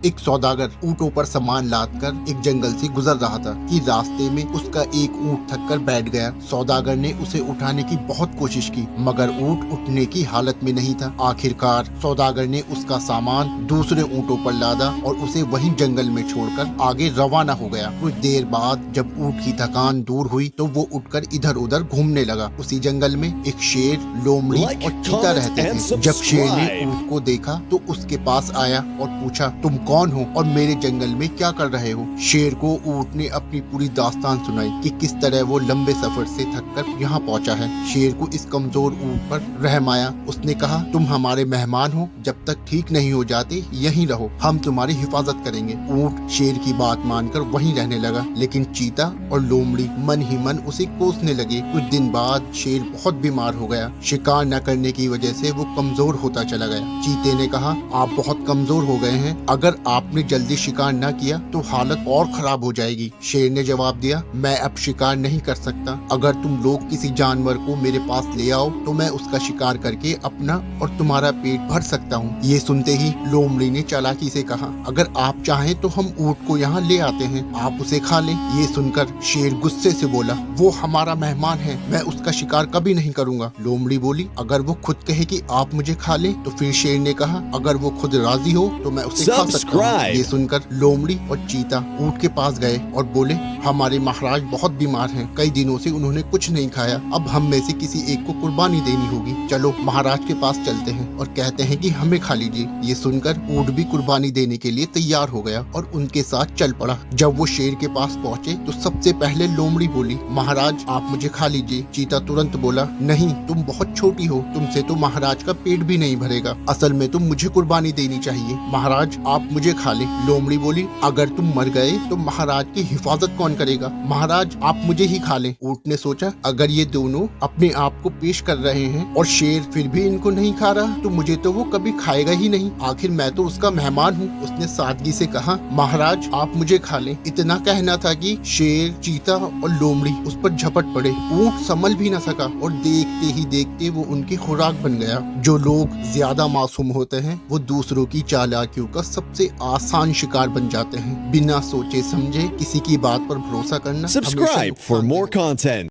एक सौदागर ऊँटों पर सामान लादकर एक जंगल से गुजर रहा था कि रास्ते में उसका एक ऊँट थककर बैठ गया। सौदागर ने उसे उठाने की बहुत कोशिश की मगर ऊँट उठने की हालत में नहीं था। आखिरकार सौदागर ने उसका सामान दूसरे ऊँटों पर लादा और उसे वहीं जंगल में छोड़कर आगे रवाना हो गया। कुछ देर बाद जब ऊँट की थकान दूर हुई तो वो उठकर इधर उधर घूमने लगा। उसी जंगल में एक शेर, लोमड़ी और चीता रहते थे। जब शेर ने ऊँट को देखा तो उसके पास आया और पूछा, तुम कौन हो और मेरे जंगल में क्या कर रहे हो? शेर को ऊँट ने अपनी पूरी दास्तान सुनाई कि किस तरह वो लंबे सफर से थककर यहाँ पहुँचा है। शेर को इस कमजोर ऊँट पर रहम आया। उसने कहा, तुम हमारे मेहमान हो, जब तक ठीक नहीं हो जाते यहीं रहो, हम तुम्हारी हिफाजत करेंगे। ऊँट शेर की बात मानकर वहीं रहने लगा, लेकिन चीता और लोमड़ी मन ही मन उसे कोसने लगे। कुछ दिन बाद शेर बहुत बीमार हो गया। शिकार न करने की वजह से वो कमजोर होता चला गया। चीते ने कहा, आप बहुत कमजोर हो गए हैं, अगर आपने जल्दी शिकार न किया तो हालत और खराब हो जाएगी। शेर ने जवाब दिया, मैं अब शिकार नहीं कर सकता। अगर तुम लोग किसी जानवर को मेरे पास ले आओ तो मैं उसका शिकार करके अपना और तुम्हारा पेट भर सकता हूँ। ये सुनते ही लोमड़ी ने चालाकी से कहा, अगर आप चाहें तो हम ऊँट को यहाँ ले आते हैं, आप उसे खा लें। ये सुनकर शेर गुस्से से बोला, वो हमारा मेहमान है, मैं उसका शिकार कभी नहीं करूँगा। लोमड़ी बोली, अगर वो खुद कहे कि आप मुझे खा लें तो फिर शेर ने कहा, अगर वो खुद राजी हो तो मैं उसे खा सकता हूँ। ये सुनकर लोमड़ी और चीता ऊँट के पास गए और बोले, हमारे महाराज बहुत बीमार हैं, कई दिनों से उन्होंने कुछ नहीं खाया, अब हम में से किसी एक को कुर्बानी देनी होगी। चलो महाराज के पास चलते हैं और कहते हैं कि हमें खा लीजिए। ये सुनकर ऊँट भी कुर्बानी देने के लिए तैयार हो गया और उनके साथ चल पड़ा। जब वो शेर के पास पहुँचे तो सबसे पहले लोमड़ी बोली, महाराज आप मुझे खा लीजिए। चीता तुरंत बोला, नहीं, तुम बहुत छोटी हो, तुमसे तो महाराज का पेट भी नहीं भरेगा, असल में तुम मुझे कुर्बानी देनी चाहिए, महाराज आप मुझे खा ले। लोमड़ी बोली, अगर तुम मर गए तो महाराज की हिफाजत कौन करेगा, महाराज आप मुझे ही खा लें। ऊँट ने सोचा, अगर ये दोनों अपने आप को पेश कर रहे हैं और शेर फिर भी इनको नहीं खा रहा तो मुझे तो वो कभी खाएगा ही नहीं, आखिर मैं तो उसका मेहमान हूँ। उसने सादगी से कहा, महाराज आप मुझे खा लें। इतना कहना था कि शेर, चीता और लोमड़ी उस पर झपट पड़े। ऊँट संभल भी न सका और देखते ही देखते वो उनकी खुराक बन गया। जो लोग ज्यादा मासूम होते हैं वो दूसरों की चालाकियों का सबसे आसान शिकार बन जाते हैं। बिना सोचे समझे किसी की बात पर भरोसा करना Subscribe for more content.